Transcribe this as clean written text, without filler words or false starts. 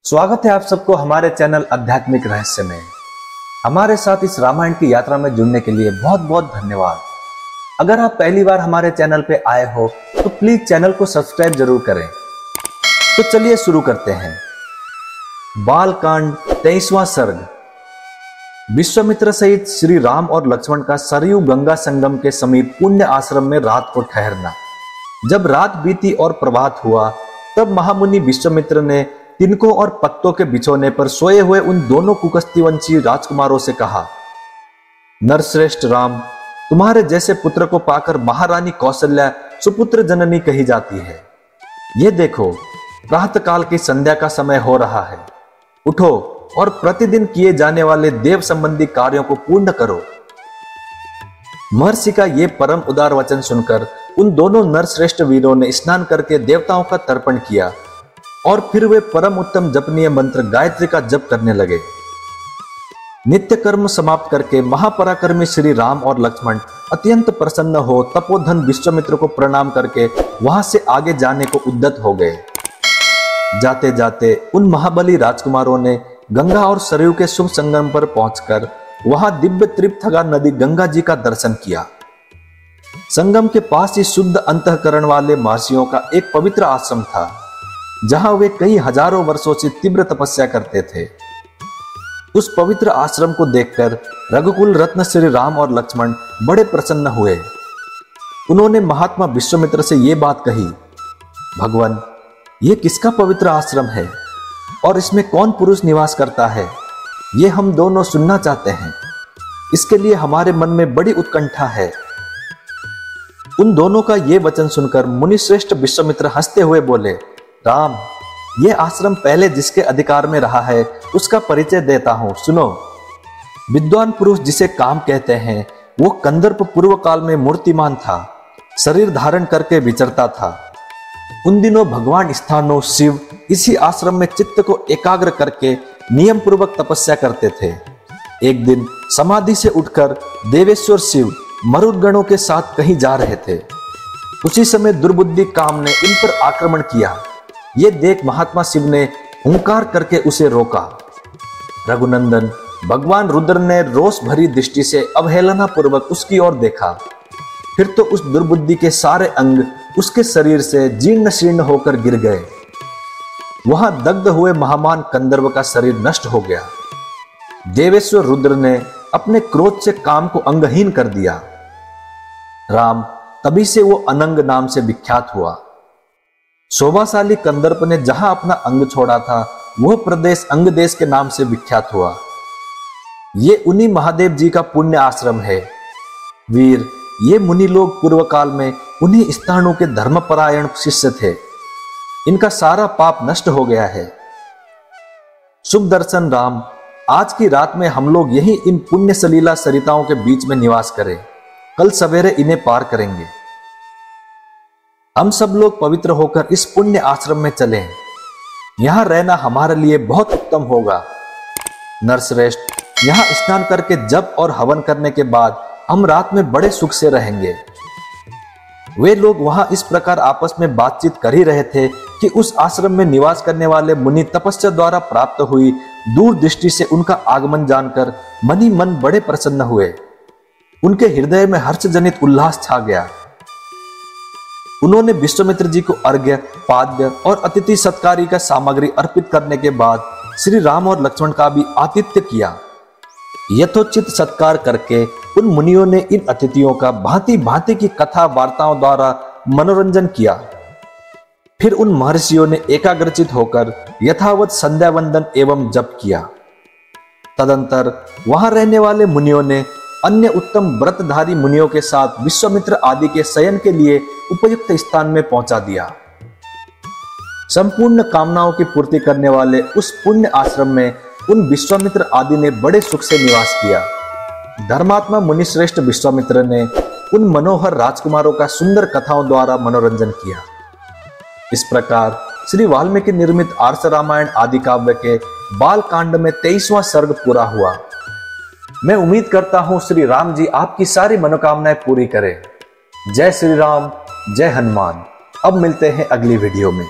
स्वागत है आप सबको हमारे चैनल आध्यात्मिक रहस्य में। हमारे साथ इस रामायण की यात्रा में जुड़ने के लिए बहुत बहुत धन्यवाद। अगर आप पहली बार हमारे चैनल पे आए हो तो प्लीज चैनल को सब्सक्राइब जरूर करें। तो चलिए शुरू करते हैं। बालकांड 23वां सर्ग। विश्वामित्र सहित श्री राम और लक्ष्मण का सरयू गंगा संगम के समीप पुण्य आश्रम में रात को ठहरना। जब रात बीती और प्रभात हुआ तब महामुनि विश्वामित्र ने तिनकों और पत्तों के बिछोने पर सोए हुए उन दोनों कुकस्तीवंशी राजकुमारों से कहा, नरश्रेष्ठ राम, तुम्हारे जैसे पुत्र को पाकर महारानी कौशल्या सुपुत्र जननी कही जाती है। ये देखो, प्रातःकाल की संध्या का समय हो रहा है। उठो और प्रतिदिन किए जाने वाले देव संबंधी कार्यों को पूर्ण करो। महर्षि का ये परम उदार वचन सुनकर उन दोनों नरश्रेष्ठ वीरों ने स्नान करके देवताओं का तर्पण किया और फिर वे परम उत्तम जपनीय मंत्र गायत्री का जप करने लगे। नित्य कर्म समाप्त करके महापराक्रमी श्री राम और लक्ष्मण अत्यंत प्रसन्न हो तपोधन विश्वामित्र को प्रणाम करके वहां से आगे जाने को उद्यत हो गए। जाते जाते उन महाबली राजकुमारों ने गंगा और सरयू के शुभ संगम पर पहुंचकर वहां दिव्य त्रिपथगा नदी गंगा जी का दर्शन किया। संगम के पास ही शुद्ध अंतःकरण वाले महर्षियों का एक पवित्र आश्रम था, जहां वे कई हजारों वर्षों से तीव्र तपस्या करते थे। उस पवित्र आश्रम को देखकर रघुकुल रत्न श्री राम और लक्ष्मण बड़े प्रसन्न हुए। उन्होंने महात्मा विश्वामित्र से ये बात कही, भगवान, ये किसका पवित्र आश्रम है और इसमें कौन पुरुष निवास करता है? ये हम दोनों सुनना चाहते हैं। इसके लिए हमारे मन में बड़ी उत्कंठा है। उन दोनों का ये वचन सुनकर मुनिश्रेष्ठ विश्वामित्र हंसते हुए बोले, राम, ये आश्रम पहले जिसके अधिकार में रहा है उसका परिचय देता हूं, सुनो। विद्वान पुरुष जिसे काम कहते हैं वो कंदर्प पूर्व काल में मूर्तिमान था, शरीर धारण करके विचरता था। उन दिनों भगवान स्थानो शिव इसी आश्रम में चित्त को एकाग्र करके नियम पूर्वक तपस्या करते थे। एक दिन समाधि से उठकर देवेश्वर शिव मरुदगणों के साथ कहीं जा रहे थे। उसी समय दुर्बुद्धि काम ने इन पर आक्रमण किया। ये देख महात्मा शिव ने हुंकार करके उसे रोका। रघुनंदन भगवान रुद्र ने रोष भरी दृष्टि से अवहेलना पूर्वक उसकी ओर देखा। फिर तो उस दुर्बुद्धि के सारे अंग उसके शरीर से जीर्ण शीर्ण होकर गिर गए। वहां दग्ध हुए महामान कंदर्व का शरीर नष्ट हो गया। देवेश्वर रुद्र ने अपने क्रोध से काम को अंगहीन कर दिया। राम, तभी से वो अनंग नाम से विख्यात हुआ। शोभाशाली कंदर्प ने जहां अपना अंग छोड़ा था वह प्रदेश अंग देश के नाम से विख्यात हुआ। ये उन्हीं महादेव जी का पुण्य आश्रम है। वीर, ये मुनि लोग पूर्व काल में उन्हीं स्थानों के धर्मपरायण शिष्य थे। इनका सारा पाप नष्ट हो गया है। शुभ दर्शन राम, आज की रात में हम लोग यही इन पुण्य सलीला सरिताओं के बीच में निवास करें। कल सवेरे इन्हें पार करेंगे। हम सब लोग पवित्र होकर इस पुण्य आश्रम में चलें। यहां रहना हमारे लिए बहुत उत्तम होगा। नरश्रेष्ठ, यहां स्नान करके जप और हवन करने के बाद हम रात में बड़े सुख से रहेंगे। वे लोग वहां इस प्रकार आपस में बातचीत कर ही रहे थे कि उस आश्रम में निवास करने वाले मुनि तपस्या द्वारा प्राप्त हुई दूर दृष्टि से उनका आगमन जानकर मन ही मन बड़े प्रसन्न हुए। उनके हृदय में हर्षजनित उल्लास छा गया। उन्होंने विश्वामित्र जी को अर्घ्य, पाद्य और अतिथि सत्कारी का सामग्री अर्पित करने के बाद श्री राम और लक्ष्मण का भी आतिथ्य किया। यथोचित सत्कार करके उन मुनियों ने इन अतिथियों का भांति भांति की कथा वार्ताओं द्वारा मनोरंजन किया। फिर उन महर्षियों ने एकाग्रचित होकर यथावत संध्या वंदन एवं जप किया। तदंतर वहां रहने वाले मुनियों ने अन्य उत्तम व्रतधारी मुनियों के साथ विश्वामित्र आदि के शयन के लिए उपयुक्त स्थान में पहुंचा दिया। संपूर्ण कामनाओं की पूर्ति करने वाले उस पुण्य आश्रम में उन विश्वामित्र आदि ने बड़े सुख से निवास किया। धर्मात्मा मुनिश्रेष्ठ विश्वामित्र ने उन मनोहर राजकुमारों का सुंदर कथाओं द्वारा मनोरंजन किया। इस प्रकार श्री वाल्मीकि निर्मित आर्ष रामायण आदि काव्य के बालकांड में 23वां सर्ग पूरा हुआ। मैं उम्मीद करता हूं श्री राम जी आपकी सारी मनोकामनाएं पूरी करें। जय श्री राम, जय हनुमान। अब मिलते हैं अगली वीडियो में।